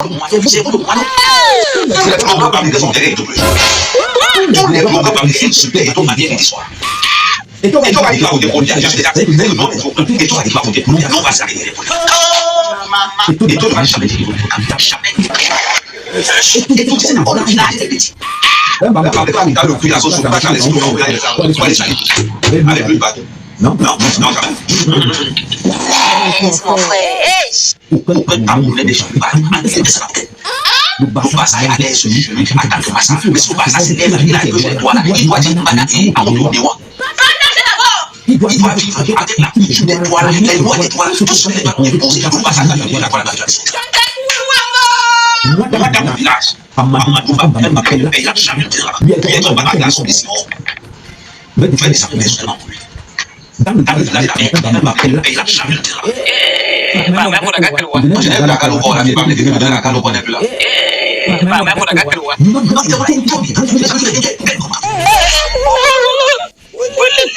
C'est vous, moi, non. Vous êtes encore parmi des hommes derrière tout le jour. Vous êtes encore parmi des super et tout manière d'histoire. Et toi, va dire au dépôt, il y a juste des actes, et non, et toi, va dire au dépôt, non, va s'arrêter pour et toi, va jamais dire, jamais. Et tout, c'est d'abord le village des petits. La part des femmes, le prix, la sauce, pas les sous, on va les salir. Allez, plus bas. Non, jamais. Mon frère, Pourquoi pas vous voulez déjà ça nous passons à l'aise sur lui, attends que ça, mais si vous passez à ses lèvres, il a que je les dois là, il doit dire, madame, à mon tour de moi. Il doit vivre avec la couche des toits là, les lois des toits, tout ce que les doigts ont déposé, vous passez à la vie, la quoi la madame au village, Amadou va m'appeler, il a jamais été là, il est tombé à la solution. Vous faites des sacs seulement pour lui. Dans le village, il a jamais été là. Je n'ai pas la calorie, la vie pas de la calorie n'est plus là.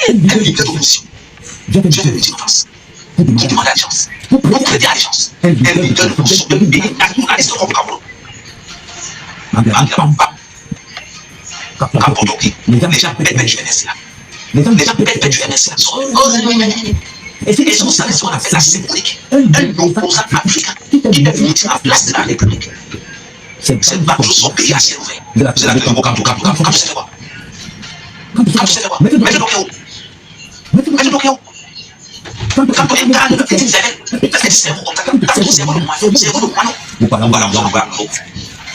Elle vit de position. Je vais lui dire en face. Qui demande l'alliance. Pour prêter l'alliance. Elle lui donne pour son pays à tout la liste de Kabul. Les gens bêtes du NS là. Les gens bêtes du NS là. Et c'est ça qu'on appelle la symbolique. Un opposant africain qui est venu à la place de la République. C'est pas tout son pays à ciel ouvert. C'est la plus grande comme c'est quoi. Mettez le où. Mettez le où. Quand on est dans le petit zéro, parce que c'est bon, c'est bon, on va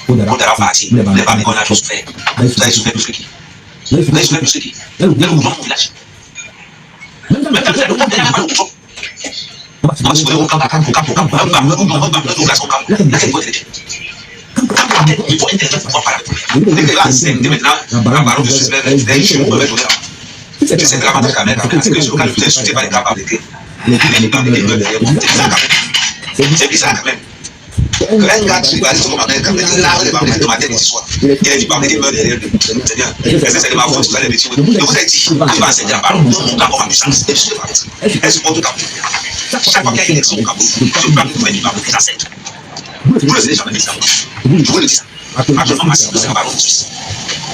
on va partir. Les femmes qu'on a chose fait. Vous avez souffert plus que qui. Vous avez souffert plus que qui. Le gouvernement du village. Maintenant, c'est le temps de la main. On va se faire au camp, il faut interdire pour parler. Maintenant, un baron de suspect, chez vous, c'est dramatique quand même, parce que je ne suis pas capable de c'est bizarre quand même. Un gars qui va se commander comme là, il va mettre de ma tête ici. Il est dit pas que meurt derrière lui. C'est bien. C'est ma faute, vous allez me dire. Je vous ai dit, il va enseigner à parler. Mon camp aura du sens. Elle se porte au camp. Chaque fois qu'il y a une élection au camp, je parle de venir par le président. Vous le savez, j'en ai dit ça. Je vous le dis ça. Actuellement, ma cible, c'est un baron de Suisse.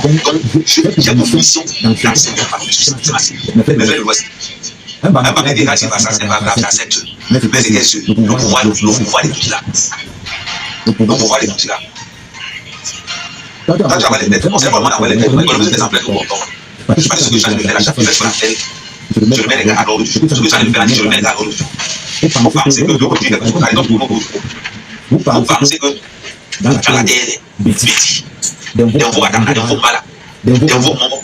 Donc, j'ai pour mission d'enseigner un baron de Suisse. C'est ma cible. Mais faites le voici. Un baron de Suisse, c'est pas grave, j'accepte. Mais c'est bien sûr, le pouvoir des petits là. Le pouvoir des petits là. Quand tu vas les mettre, on sait vraiment d'avoir les mettre, on va des exemples pour longtemps. Je ne sais pas ce que j'en ai fait à chaque fois, je le mets les gars à l'ordre du jour. Ce que j'en ai fait à dire, je le mets les gars à l'ordre du jour. Vous pensez que le côté, par exemple, vous pensez que dans la terre, bêtis, d'un veau attendre, d'un veau malade, d'un veau moment,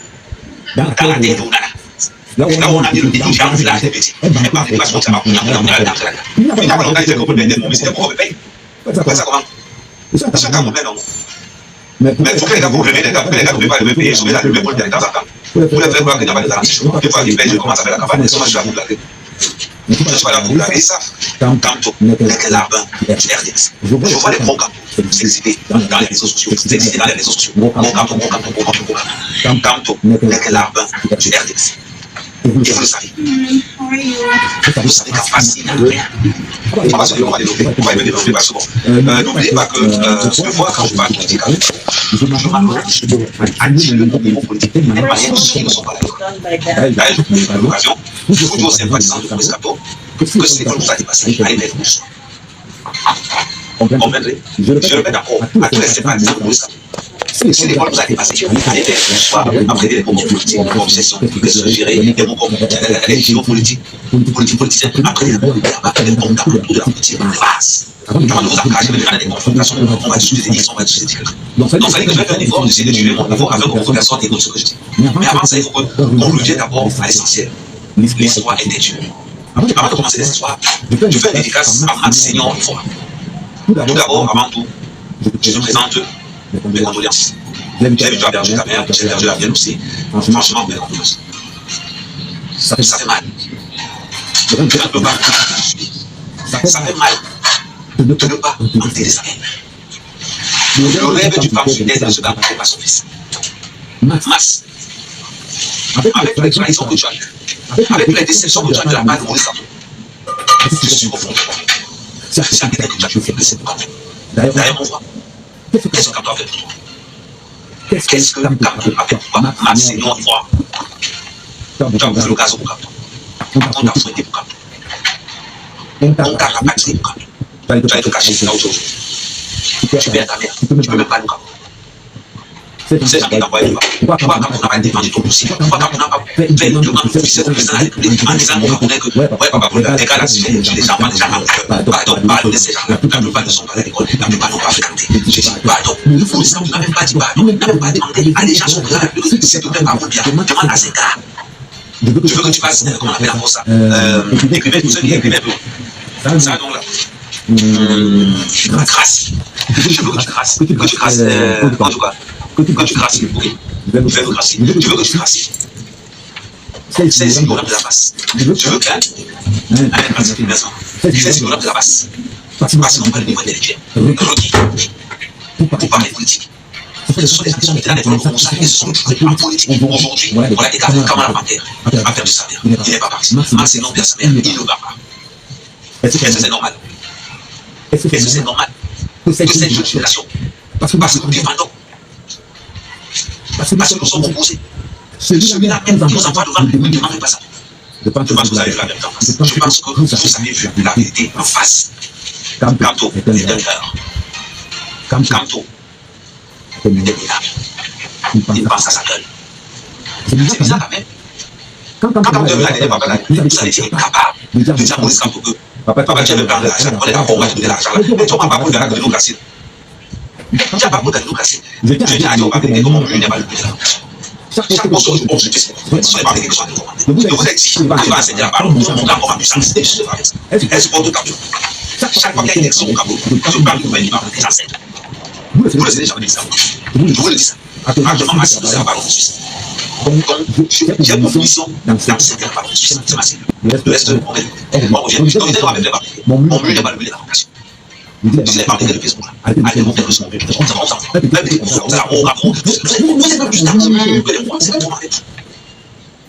dans la terre, on a là. Là où on a dit le détour, j'ai un village de bêtis. Et pas de façon, ça va courir, on a là. Il n'y a pas longtemps, il fait qu'on peut vendre, mais c'est pourquoi on paye. Ça comment? Ça quand même, non? Mais il faut que les gars vous levez, les gars ne peuvent pas lever, payer, sauver la levée pour le temps en temps. Vous pouvez faire voir qu'il n'y a pas de garantie. Des fois, ils payent, je commence à faire la campagne, mais je vais vous blaguer. Je ne suis pas là pour blaguer, ils savent. Tantôt, les larbins du RDX. Je vois les gros cantons s'exciter dans les réseaux sociaux. Tantôt, les larbins du RDX. Et vous le savez. Vous savez qu'en face, il n'y a rien. On va le développer parce que bon. N'oubliez pas que ce que je vois quand je parle politique, je m'approche à dire le niveau politique de manière qui ne sont pas d'accord. Là, je prends l'occasion, je vous dis aux sympathisants de Maurice Kamto que c'est l'école vous a dépassé, allez vers vous. Comprenez? Je le mets d'accord à tous les sympathisants de Maurice Kamto. Si l'école vous a dépassé, allez vers vous. Après les combats politiques, les obsessions, les suggérés, les géopolitiques, politiciens, après les combats autour de la politique, de base. Avant de vous engager dans des confrontations, on va discuter des questions, on va discuter des questions. Donc, ça veut dire que je vais faire un effort d'essayer de tuer mon niveau avec une confrontation des autres, ce que je dis. Mais avant ça, il faut qu'on revienne d'abord à l'essentiel. L'histoire est des dieux. Avant de commencer les histoires, je fais une efficace en enseignant une fois. Tout d'abord, avant tout, je te présente mes condoléances. J'ai vu que tu as perdu ta mère, j'ai perdu la mienne aussi. Franchement, mes condoléances. Ça fait mal. Je ne peux pas. Ça fait mal de ne pas enterrer sa mère. Le rêve du père fidèle ne se garde pas son fils. Masse. Avec les trahisons que tu as eues, avec les déceptions que tu as de la part de Maurice Kamto, je suis au fond de toi. C'est un détail que tu as fait, mais c'est pas vrai. D'ailleurs, on voit. Qu'est-ce que Camto a fait pour toi? Qu'est-ce que Camto a fait pour toi? Max, nous, on voit. Tu as bouffé le gaz pour Camto. On t'a fouetté pour Camto. On t'a rapatrié pour Camto. Tu as été caché là aujourd'hui. Tu perds ta mère. Tu ne peux même pas nous Camto. C'est jamais d'envoyer le pourquoi Camto n'a pas défendu ton dossier? Pourquoi Camto n'a pas fait une demande officielle au président de la République en disant qu'on connaît que, ouais, papa, pour les gars là, j'ai des enfants déjà en cœur. Pardon de ces gens-là. La plupart ne sont pas à l'école. La plupart n'ont pas fréquenté. Je dis pardon. Le président n'a même pas dit pardon. N'a même pas demandé à les gens sur le président de la République. C'est tout un parole bien. Demande à ces gars. Je veux que tu fasses, comment on appelle encore ça? Écrivez tout ça, écrivez tout. Ça, donc là. Grâce. Je veux que tu crasses. Que tu crasses. En tout cas. Que tu crasses. Oui. Je veux que tu crasses. C'est signifiant de la base. Je veux qu'un pratique maison. C'est signifiant de la base. Parce qu'on parle du niveau intellectuel. Requis. Pour parler politique. Ce sont des actions qui étaient là, des volontés, ce sont des en politique. Aujourd'hui, voilà des cas comme Kamala Panthère a perdu sa mère. Il n'est pas parti. Max est non perd sa mère. Il ne va pas. Est-ce que c'est normal? Est-ce que c'est normal que cette génération, parce que nous défendons, parce que nous sommes opposés, celui-là même nous envoie devant, ne nous demandez pas ça. Je pense que vous avez vu la même en face. Je pense que vous avez vu la vérité en face. Camto est un cœur. Camto est minable. Il pense à sa gueule. C'est bizarre quand même. Quand on devait aller, vous avez été capable de dire à Maurice Camto que papa, tu as le plan de l'argent, on est d'accord, on va te donner l'argent. Mais tu n'as pas pour de la démocratie. Tu n'as pas pour de la démocratie. Je dis à Dieu, comment on n'est pas le plus de la démocratie. Chaque mot sur le bon, je dis, ce n'est pas quelque chose de commandé. Je vous ai dit, il va enseigner la parole, on monte encore en puissance. Et je sais pas avec ça. Elle supporte le Camto. Chaque fois qu'il y a une élection au Camto, quand je parle du gouvernement, les enseigne. Vous le savez déjà, je vous le dis ça. Actuellement, ma cible, c'est la parole de Suisse. Donc, j'ai une position dans cette parole de Suisse. C'est ma cible. Le reste, on revient. Donc, je dois avec les papiers. Mon but n'est pas de la vocation. Je dis les papiers de Facebook. Allez, monter le son. On s'en fout. Même les cours, vous êtes plus d'actifs que les mois. C'est pas trop mal.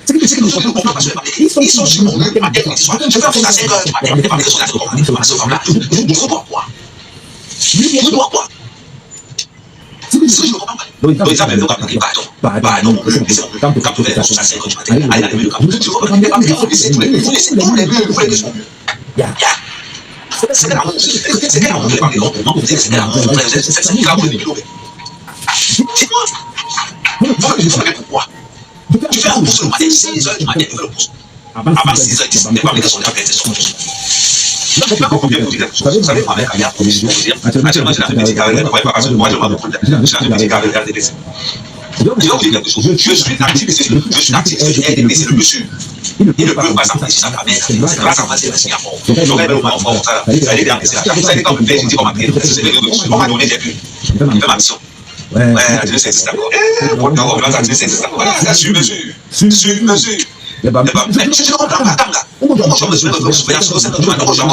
C'est que nous sommes pas sur les papiers. Ils sont sur mon mur, ma tête, je vais faire ça 5 heures du matin. Les papiers sont là, cette femme-là. Je dois quoi? Je dois quoi? C'est que je ne comprends pas. Donc, ils avaient le cap qui bat. Bah non, c'est bon. Quand tu fais ça 5 heures du matin, allez dans le cap. Tu vois, les papiers, il faut laisser tous les murs. Il faut les questions. C'est qu'elle a montré. C'est qu'elle a montré les papiers. C'est qu'elle a montré. C'est ça qui a montré les papiers. Dis-moi. Vous savez pourquoi? Tu fais un pouce le matin, 6 heures du matin, tu fais le pouce. Avant 6 heures, les papiers sont déjà prêtés sur le pouce. Je ne sais pas combien vous dites. Vous savez, moi, avec Alia, je vais vous dire, actuellement, j'ai la petite carrière, vous voyez pas, parce que moi, je m'en fous. J'ai la petite carrière RDPC. Je vais vous dire quelque chose. Je suis activiste sur RDPC, le monsieur. Il ne peut pas s'envoyer sur sa mère. Il ne peut pas s'envoyer sur Singapore. J'aurais même mon frère, ça a été RDPC. Ça a été comme un père, je dis qu'on m'a pris. On m'a donné, j'ai pu. Il fait ma mission. Ouais, Dieu sait c'est ça. Non, Dieu sait c'est ça. Voilà, ça, sur mesure. Sur mesure. Je ne comprends pas. Attends, là. On va jouer sur le surveillance sur le centre du matin. On va jouer.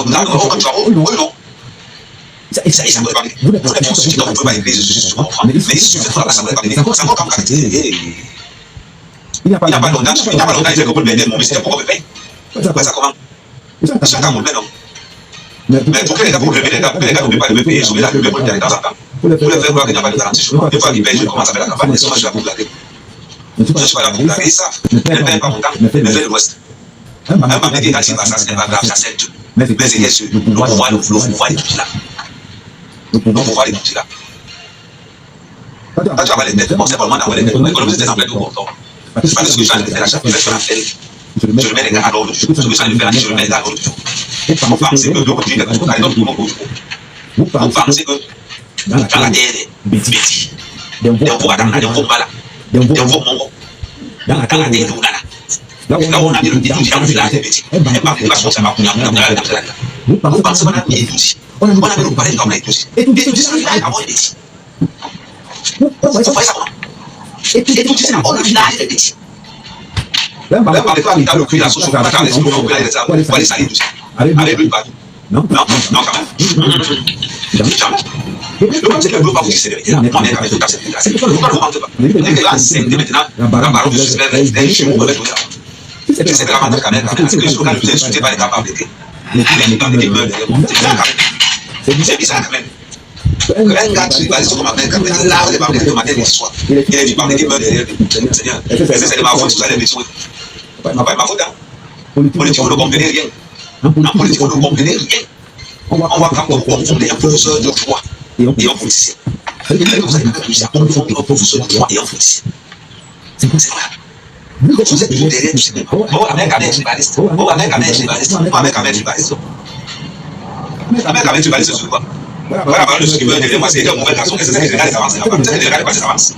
Ça ne peut pas aller. Vous êtes bon, si tu ne peux pas écrire, je comprends. Mais si tu fais ça, ça ne peut pas aller. Ça va comme qualité. Il n'y a pas longtemps, il fait que le mon ministère pour me payer. Ça comment? Chacun mon non. Mais pour que les gars, pour que les gars ne peuvent pas me payer, je vais la payer pour le temps en temps. Pour le faire voir qu'il n'y a pas de garantie. Une fois qu'ils payent, je commence à faire la campagne, et je vais vous blaguer. Je suis pas là pour blaguer, ça. Ne paye pas mon temps, mais fais le reste. Un papier qui est caché, ça, ce n'est pas grave, j'accepte. Mais c'est bien sûr, le pouvoir est tout là. Le pouvoir est tout là. Quand tu vas les mettre, bon, c'est pas le moment d'avoir les mettre. Économiser des emplois de bon temps. C'est pas ce que je vais faire à chaque fois, je mets les gars à l'ordre du jour. Ce que je vais faire, je mets les gars à l'ordre du jour. Vous pensez que l'autre dit, vous pensez que dans la terre, bêtis, des voix dans la mala, des voix mongo, dans la terre, où là on a mis le détour dans le village des bêtis. Et pas que ça va prendre vous pensez qu'on a mis les outils. On a mis le palais comme les outils. Et tout ça, il va avoir les bêtis. Vous voyez ça comment? Et tout ça, on a le village des bêtis. Là, par exemple, il y a le cul, la sauce, on va faire les sous, on va les salir tout ça. Avec lui, pas tout. Non, quand même. Jamais. Le monde, c'est que le pas vous dire c'est vérité. On est avec tout à cette place. Pourquoi ne rentre pas? Les gars, c'est maintenant, la parole de Jésus, les chez vous, c'est vraiment de caméra. C'est que je ne vous insultez pas les capables d'été. Les capables d'été meurent. C'est bizarre quand même. Un gars qui va comme un mec, là, on est pas de matin et soir. Il est du parler qui meurt derrière lui. Seigneur, c'est de ma faute, tout ça, les métiers. Pas ma faute, hein. Politique, vous ne comprenez rien. En politique, vous ne comprenez rien. On va prendre confondre un professeur de droit et un politicien. Vous allez pas réussir à confondre un professeur de droit et un politicien. C'est vrai. Vous êtes toujours derrière tout ça. On va mettre un mec tribaliste. On va mettre un mec tribaliste. On va mettre un mec tribaliste. Un mec tribaliste, c'est quoi? Voilà, de ceux qui veulent derrière moi, c'est une nouvelle garçon. C'est ça que je regarde les avances. C'est ça que je regarde les avances.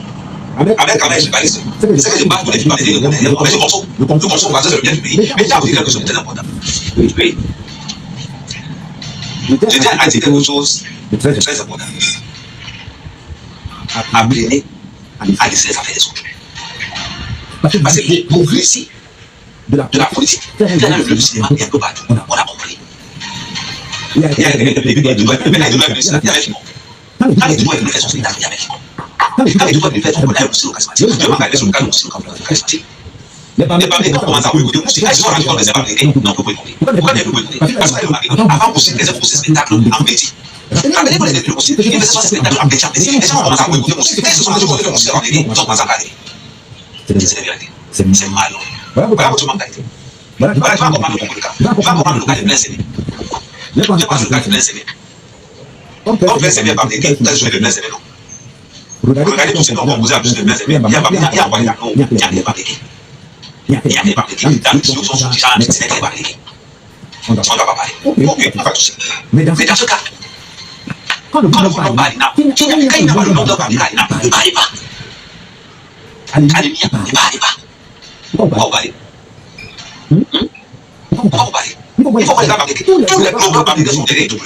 Avec un mec tribaliste. C'est que je bats tous les tribalistes. Mais je consomme. Le consomme parce que c'est le bien du pays. Mais tu as oublié quelque chose de très important. Oui. Je tiens à dire quelque chose de très important. Apprenez à laisser les affaires des autres. Parce que l'hypocrisie de la politique, dans le cinéma, il y a un peu partout. On a compris. Il y a des gens qui doivent faire son spectacle, il y avait qui. Quand les gens doivent faire son spectacle, aussi au charismatique. Je vais m'engager sur le cas aussi au charismatique. Les parents commencent à écouter aussi. Ils sont rendus compte des erreurs. Non, vous pouvez écouter. Pourquoi ne pouvez écouter? Parce que avant aussi, les gens font ces spectacles en petit. Regardez pour les débuts aussi. Ils faisaient ces spectacles en petit. Les gens commencent à écouter aussi. Et ce sont les gens qui font aussi en ligne. Ils ont commencé à parler. C'est la vérité. C'est mal. Voilà votre mentalité. Voilà, tu vas comprendre le cas. Tu vas comprendre le cas de plein CV. Je pense le cas de plein CV. Comme plein CV par des gars, tu as joué de plein CV, non? Regardez tous ces noms composés à plus de plein CV. Il y a pas des gars, il y a pas des gars. Il y a des par des gars. Il y a des par des gars. Dans les discussions sur déjà, c'est des par des gars. On ne doit pas parler. Ok, on va toucher. Mais dans ce cas, quand le parle, quand il n'a pas le nom de parler, il ne parle pas. Alléluia, ne parlez pas. Pourquoi vous parlez? Pourquoi vous parlez? Il faut pas les avoir. Tous les programmes publics sont derrière tout.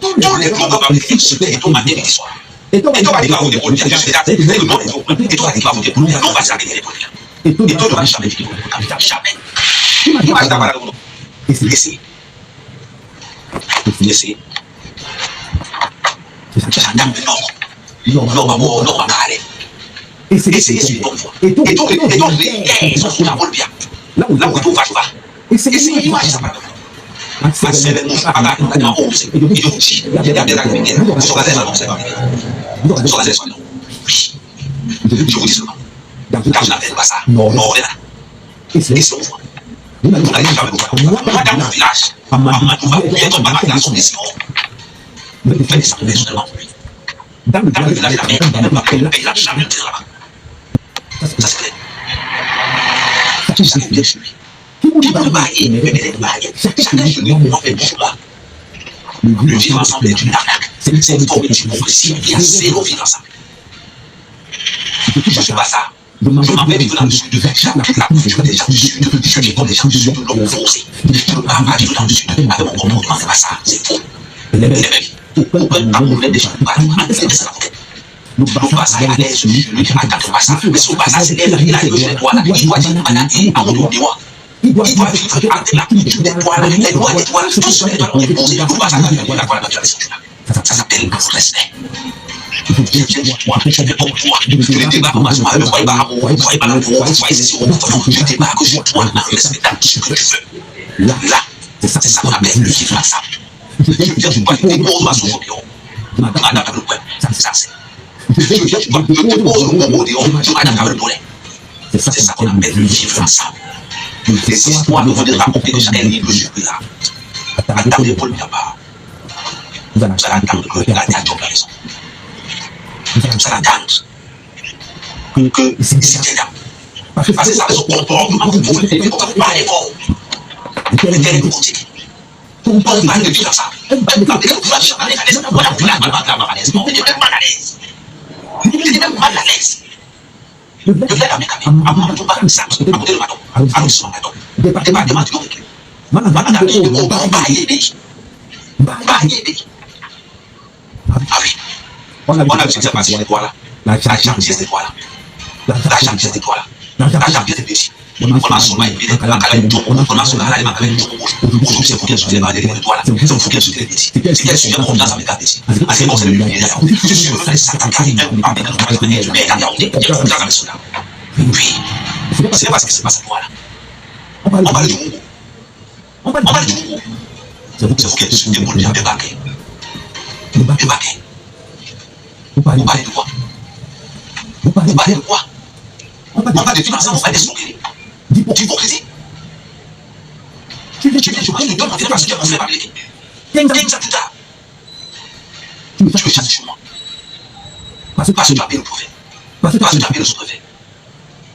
Tous les programmes publics sont derrière tout. Et toi, tu vas dire à vous des politiques. Je suis là, c'est le nom des autres. Et toi, tu vas dire à vous des politiques. Non, on va jamais dire les politiques. Et toi, tu ne vas jamais dire les politiques. Jamais. Tu vas dire à vous. Essayez. Essayez. C'est ça, dame de l'ordre. Non, on va parler. Essayez sur les bonnes voies. Et donc, ils sont sous la bonne bien. Là où tout va. Essayez, imagine ça. C'est le mot, c'est la honte. Et donc, il y a des activités. Sur la zèle, c'est pas sur la zèle, non. Oui. Je vous dis seulement. Quand je n'appelle pas ça, non, on est là. Essayez sur vous. Vous n'allez jamais vous voir. Moi, dans mon village, on va bientôt pas la son décision. Faites ça personnellement. Dans le village, la mère, elle n'a jamais été là-bas. Ça c'est clair. Ça c'est bien chez lui. Qui peut bailler, mais les bailler. Chacun chez lui, on fait le choix. Le vivre ensemble est une arnaque. C'est une forme d'hypocrisie. Il y a zéro vivre ensemble. Je ne suis pas ça. Je m'en vais vivre dans le sud. Toute la culture des gens du sud. Je dépends des gens du sud. L'homme foncé. Je ne parle pas vivre dans le sud. Avec mon comportement, c'est pas ça. C'est faux. Et les mecs, pourquoi pas mon des gens pas c'est ça. Nous passons à l'aise, lui, attends, pas ça. Mais son passage, il a le droit là. Il doit dire, madame, à mon tour, il doit vivre avec la culture des toits, les lois des toits, tout ce qui doit déposer. Nous passons à la naturalisation. Ça s'appelle le respect. Je viens de toi, je fais pour toi. Je ne débat pas, je ne crois pas à moi, je ne crois pas à moi, je ne crois pas je débat que je toi, en respectant tout ce que tu veux. Là, c'est ça qu'on appelle le vivre ensemble. Je viens de toi, je dépose ma souffle au bureau. Madame, le web, ça c'est. Je te pose le mot dehors, je m'adapte avec le volet. C'est ça qu'on appelle le vivre ensemble. Les histoires que vous devez raconter de chaque livre, je suis là. Attendez Paul Biaba. Vous allez attendre que la date de la raison. Vous allez attendre que c'est là. Parce que ça va se comportement, vous pouvez faire comme ça, vous parlez fort. Vous pouvez faire une politique. Vous parlez de vivre ensemble. Vous parlez de vivre ensemble. Voilà, vous êtes mal à l'aise. Vous êtes mal à l'aise. Vous êtes même mal à l'aise. Je vais la mettre à moi, je vais ça, à côté de ma tombe, arrondissement de ma tombe. Département du Nord-Équipe. Madame, on va y aider. Ah oui. On a visité la cette étoile-là. La gentillesse cette étoile-là. La gentillesse cette étoile-là. La gentillesse cette étoile-là. On a son maïs, on a son maïs, aujourd'hui c'est pour qu'elle se démarre des étoiles. C'est pour qu'elle se démarre des c'est qu'elle se démarre confiance avec la décision. Parce que bon, c'est le lumière. Je suis venu faire ça, car il y a un peu de temps, mais il y a confiance avec cela. Puis, c'est parce que c'est pas cette voie-là. On parle du Congo. On parle du Congo. C'est pour qu'elle se démarre débarquer. Vous parlez de quoi? Vous parlez de quoi? On parle de financement, on parle d'escroquerie, d'hypocrisie. Tu te donnes mon parce que tu as fait m'appeler. 15 ans plus tard, tu me chasses chez moi. Parce que tu as payé le prophète. Parce que tu as payé le sous-préfet.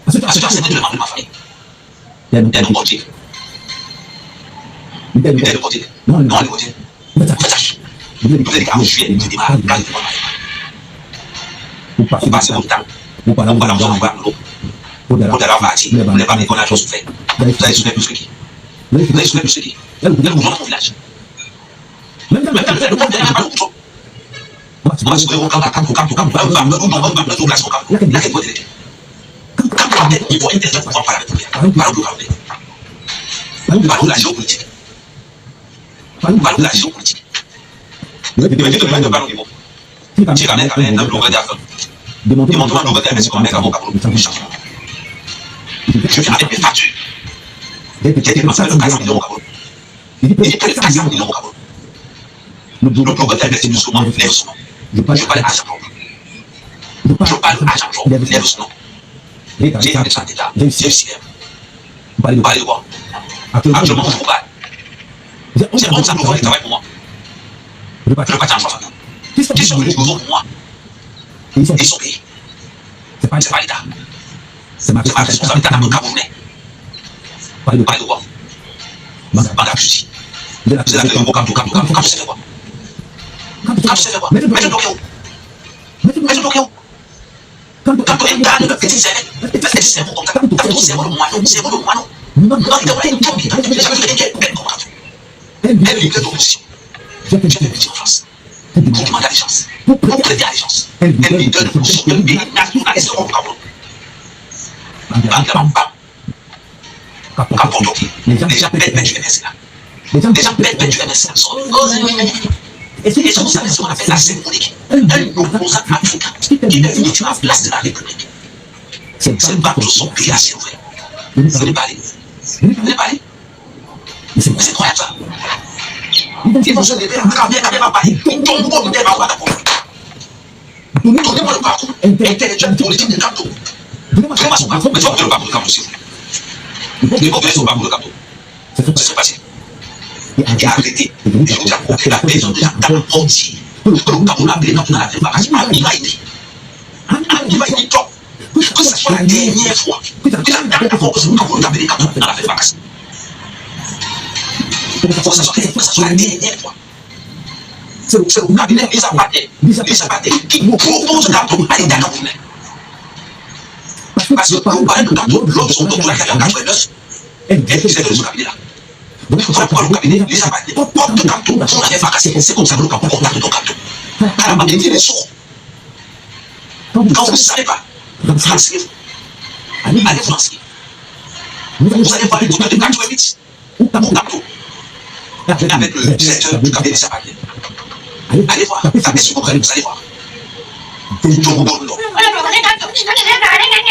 Parce que tu as accepté de demander ma famille. Il y a un portier. Il y a le portier. Non, le portier. Vous êtes en juillet, vous démarrez, quand il faut vous passez votre temps. Vous parlez de l'eau. Vous allez partir. Vous n'avez pas mis qu'on a chose fait. Vous allez soulever plus que qui. Vous allez soulever plus que qui. Vous allez vous dans ton village. Même le peuple n'est pas beaucoup. On va se trouver au camp, on va mettre au place au camp. Là, quel point était. Quand il faut intervenir pour parler avec vous. Parlons de la géopolitique. Parlons de la géopolitique. Il me dit de mettre le ballon niveau. Si quand même, un blogueur d'affaires. Démontre-moi un blogueur d'affaires, c'est comme un gars au changement. Je viens avec mes factures. J'ai dépensé le 400 millions au Cameroun. Il dit près de 400 millions au Cameroun. Le blogueur d'affaires, c'est jusqu'au moment, lève son nom. Je parle d'argent propre. Je parle d'argent propre, lève son nom. J'ai un état d'État, j'ai eu CM. Vous parlez de quoi? Actuellement, je vous parle. C'est 11 ans qui travaillent pour moi. Je ne vais pas t'en faire. Qui sont venus pour moi? Ils sont payés. C'est pas l'État. C'est ma responsabilité en tant que Camerounais. Parlez de quoi? Madame Justi. Vous êtes là, quand tu sais faire quoi? Quand tu sais faire quoi? Mets le bloqué où? Mets le bloqué où? Quand tu incarnes le petit cerveau comme ça, quand ton cerveau le moineau, non, il devrait être tombé. Elle est de l'opposition. J'ai fait petit en France. Pour demander allégeance. Pour prêter allégeance. Elle lui donne le son de pays nationaliste au Cameroun. Les gens pètent du MS là. Les gens pètent du MS là. Et c'est vous savez ce qu'on appelle la symbolique. Un opposant africain qui est venu à la place de la République. C'est battre son pays à ciel ouvert. Vous venez parler. C'est incroyable ça. Ils vont se lever quand même pas parler. Ils tombent comme des barbares d'accord. Donnez-moi le parcours intellectuel politique de Kanto. Donnez-moi son parcours. Mais tu vas donner le parcours de Kanto aussi. Il faut donner son parcours de Kanto. C'est ce passé. Il a arrêté. Je vous dis que la maison de la dame entière. Que le Cameroun a appelé Kanto dans la ville. Il va aider. Il va aider toi. Que ce soit la dernière fois. Que la dernière fois que le Cameroun a appelé Kanto dans la ville. Que ce soit la dernière fois. C'est le cabinet Lisa Paté qui propose Kanto à l'État camerounais. Parce que vous parlez de Kanto, lors de son doctorat qui a fait en 89, elle disait de ce cabinet-là. Voilà pourquoi le cabinet Lisa Paté porte Kanto, on l'avait fracassé. C'est comme ça que le Cameroun contacte ton Kanto. Alors, ma bien-aimée, les sourds. Quand vous ne savez pas, renseignez-vous. Allez vous renseigner. Vous allez voir le docteur de 88 ou Kanto. Avec le directeur du cabinet Lisa Paté. Allez voir, tapez sur Google, vous allez voir. Je vous donne le nom.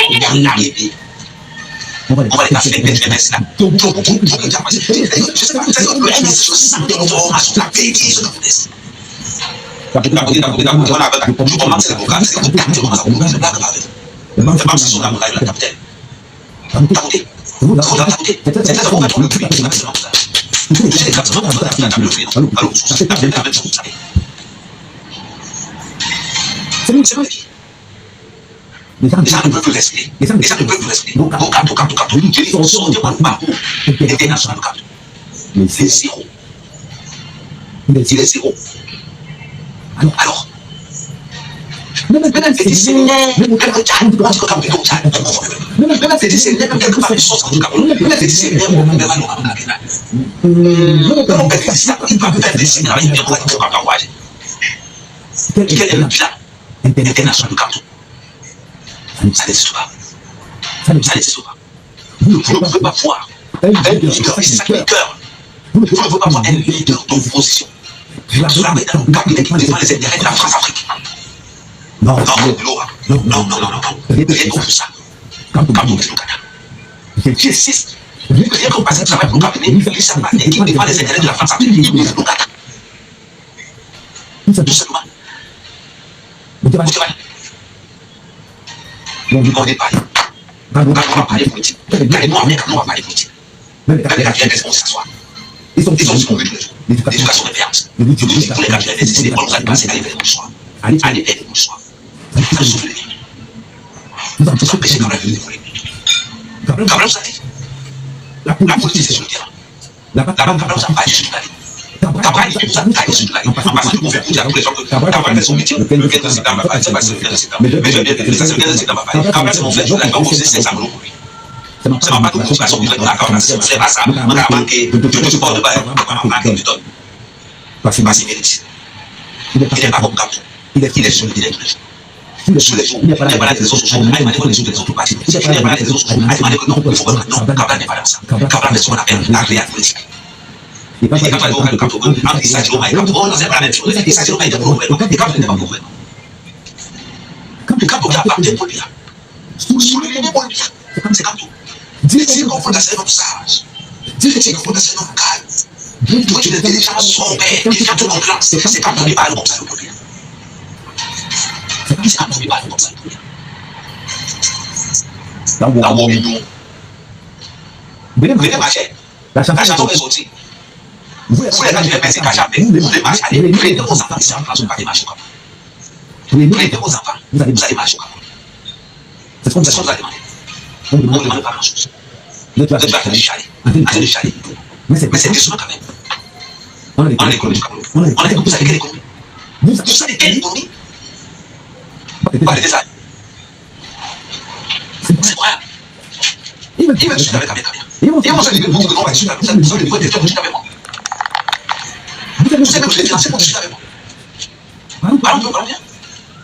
On va l'arrêter. On va les passer avec du MS là. Je sais pas, le MS, je sens des informations, la bêtise que vous laissez. Je commence les programmes, c'est comme ça, je commence à vous dire, c'est blague avec. C'est pas si son amour là, le capitaine. Tapoté. C'est très important le puits qui va se lancer. Je sais exactement comment on a le puits. Alors, c'est la même chose, vous savez. C'est vrai. Les gens ne peuvent plus respirer. Les gens ne peuvent plus respirer. Donc, Kanto. Je dis, sortez-moi le parcours international de Kanto. Il est zéro. Il est zéro. Alors, même les séminaires, même le Tchad, on dit que Kanto est au Tchad. Même les séminaires, même quelque part, ils sont sortis du Cameroun. Même les séminaires, on peut faire il va faire des séminaires, il va faire des voyages. Quel est le plan international de Kanto? Ça n'existe pas. Ça n'existe pas. Vous ne pouvez pas voir un leader et 5000 cœurs. Vous ne pouvez pas voir un leader d'opposition. Vous avez dans le cabinet qui défend les intérêts de la France-Afrique. Non. Rien comme ça. Kanto est le Ghana. J'insiste. Rien comme passer travail pour le cabinet Lisa Paté qui défend les intérêts de la France-Afrique. Il est le Ghana. Tout simplement. On est parlé. Quand on va parler politique, quand on va parler politique, même les capitales des vont s'asseoir. Ils sont convaincus tous les jours. L'éducation est payante. Tous les capitales des décidés, on nous a passé à l'éveil du soir. À l'éveil du soir. Ça sauve les lignes. Nous empêcher quand même de dévoiler. Quand même, ça dit. La politique, c'est sur le terrain. La banque, ça va aller sur la ligne. Cabral, il nous a taillé sur la ligne. En passant, nous faisons dire à tous les gens que Cabral fait son métier. Le 15 septembre va faire, c'est pas le 15 septembre. Mais je vais bien dire ça, c'est le 15 septembre va faire. Cabral, c'est mon frère, je l'ai encore, c'est 500 euros pour lui. C'est ma pas toute consultation que je vais donner à Cabral, c'est pas ça. On a manqué, je ne supporte pas, on a manqué du temps. Parce qu'il mérite. Il n'est pas comme Capton. Il est sur le direct. Sur les jours, il n'est pas là des réseaux sociaux, il n'est pas là des autres partis. Il n'est pas là des réseaux sociaux, il n'est pas là non, il faut que non, Cabral n'est pas là ça. Cabral fait ce qu'on appelle la réelle politique. Et quand on va au Capton, il s'agit de Capton, c'est pas la même chose. Il s'agit de gouvernement. Et Capton n'est pas gouvernement. Capton qui appartient pour lui là. Sous le même bon lui. C'est Capton. C'est qu'on faut dasser notre sage. C'est qu'on faut dasser notre calme. Toi, tu es déjà son père. Il vient te comprendre. C'est Capton qui parle comme ça pour lui. C'est Capton qui parle comme ça pour lui. Dans mon million. Venez marcher. La chanson est sortie. Vous les gens qui viennent passer cacher avec vous, les marcher, allez, prenez vos enfants ici en France, vous allez marcher comme prenez vos enfants, vous allez marcher comme c'est ce qu'on vous a demandé. On ne demande pas grand-chose. Vous êtes en train de chialer. Mais c'est question quand même. On a l'économie du Cameroun. On a l'économie, vous savez quelle économie? Vous savez quelle économie? Pas les détails. C'est incroyable. Ils veulent discuter avec Kabila. Ils vont se dire que nous devons discuter avec vous. Vous allez discuter avec moi. Vous savez que je l'ai financé pour discuter avec moi. Parlons bien.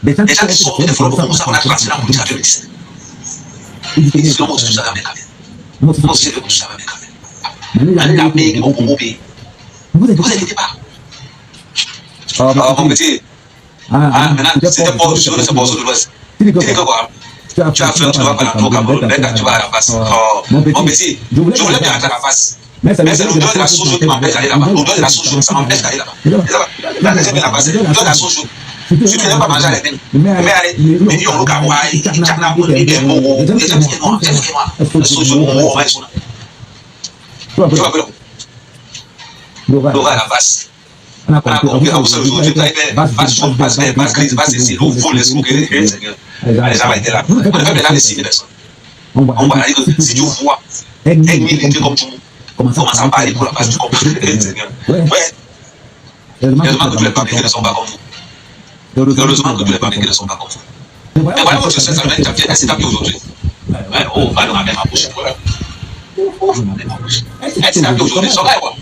Les gens qui sont des fois, on a traversé la politique en 2017. Ils disent que nous sommes avec Kabila. Nous sommes avec Kabila. Allez la paix, ils vont pour pays. Vous inquiétez pas. Mon petit. Maintenant, c'était pas du sud, c'est pas de l'ouest. Tu dis que quoi? Tu as fait, tu vas pas au Cameroun, maintenant tu vas à la face. Mon petit, je voulais bien entrer à la face. Mais c'est l'odeur de la sauce qui m'empêche d'aller là-bas. L'odeur de la sauce, ça m'empêche d'aller là-bas. La deuxième est là-bas, c'est l'odeur de la sauce. Si tu n'aimes pas manger avec elle, mais allez, mais il y a un cas où il y a un peu de mots. Les gens qui moi, la sauce, on va être là. Tu vois que l'odeur à la face. On a compris à vous seul aujourd'hui, base chaude, base verte, base grise, base ceci, l'eau, faut les souquer, les gens vont être là. On ne fait pas les 6 000 personnes. On va aller que si tu vois un militaire comme tout le monde, commence à parler pour la base du comprends. Ouais. Heureusement que tous les papiers ne sont pas comme vous. Heureusement que tous les papiers ne sont pas comme vous. Mais voilà votre succès, ça va être assez tapé aujourd'hui. Oh, va dans la même bouche. Oh, dans la même bouche. Est-ce tapé aujourd'hui, ça va quoi?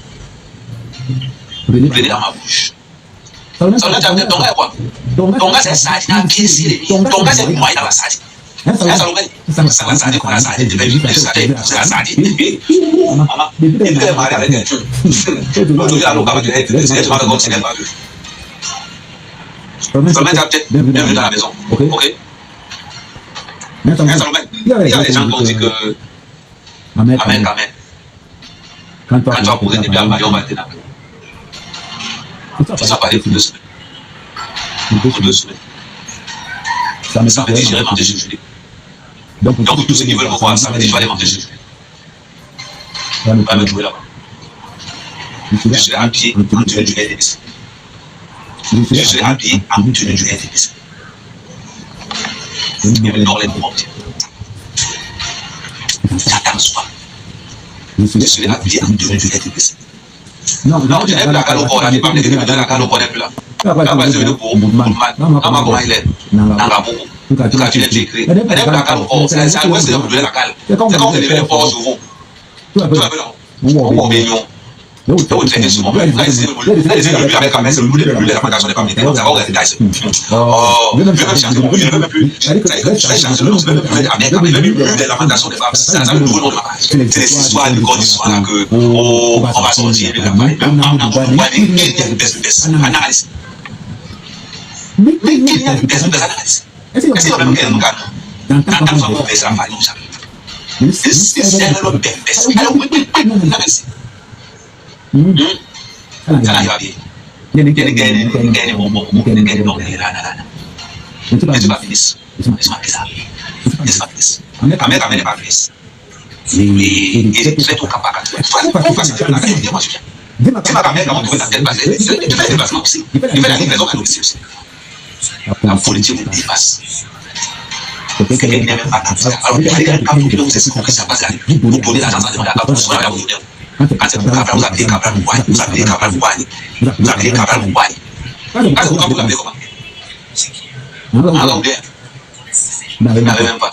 Venez dans ma bouche. Ça veut dire ton gars quoi? Ton gars c'est sadi, ton gars c'est moi dans la sadi. Ça va sadi comme la sadi, c'est la sadi. Maman, il est marié avec elle. Aujourd'hui, à l'eau, c'est pas comme si elle n'a pas vu. Salomé, tu as peut-être bienvenue dans la maison. Ok. Salomé, il y a des gens qui ont dit que Amen. Quand tu vas poser des biens, on va être là. Ça va aller pour 2 semaines. Pour 2 semaines. Ça veut dire que je vais manger chez Julie. Donc, tous ceux qui veulent me voir, ça veut dire que je vais aller manger chez Julie. Je vais me jouer là-bas. Je serai habillé en tenue du RDPC. Je serai habillé en tenue du RDPC. Et maintenant, les mouvements. J'attends souvent. Je serai habillé en tenue du RDPC. Non, je n'ai plus la cale au corps, là, je n'ai pas de la cale au corps, n'est plus là. La base de pour Boudman, comment il est, dans la boue, tout cas, tu l'as écrit. Elle n'est plus la cale au corps, c'est à l'ouest de la cale. C'est comme vous élevez les forces sur vous. Tout à fait là. Au Bénion. Vous traitez souvent. Là, les élus avec la main, c'est le bout de la plantation des pommes de terre. Ça va rester là. Oh, je ne veux même changer, je ne veux même plus. Je vais changer, je ne veux même plus. Avec la plantation des femmes, ça va nous voler de ma page. C'est des histoires, des grandes histoires là que, on va sortir. On va dire qu'il y a une baisse analyse. Mais qu'il y a une baisse analyse. Est-ce qu'il y a même un cas dans ta famille, on baisse la famille, on s'appelle. C'est le baisse. Alors, on a baissé. Ça n'a pas bien. Il y a des gars, pas ministre. Laisse-moi faire ça. Laisse-moi faire ça. Amérique n'est pas ministre. Et c'est tout capable. Pourquoi c'est faire la carrière? Moi, je viens. C'est ma caméra, comment tu veux la tête passer? Tu fais le déplacement aussi. Tu fais la livraison à domicile aussi. La politique nous dépasse. Quelqu'un n'est même pas capable. Alors, il fallait qu'un peu de ça passe là. Vous prenez l'argent, ça demande à vous soyez à vous. Quand c'est pour Cabral, vous appelez Cabral Mouani. Vous appelez Cabral Mouani. Vous appelez Cabral Mouani. Quand c'est pour vous l'appelez comment? Alors, bien. Vous n'avez même pas.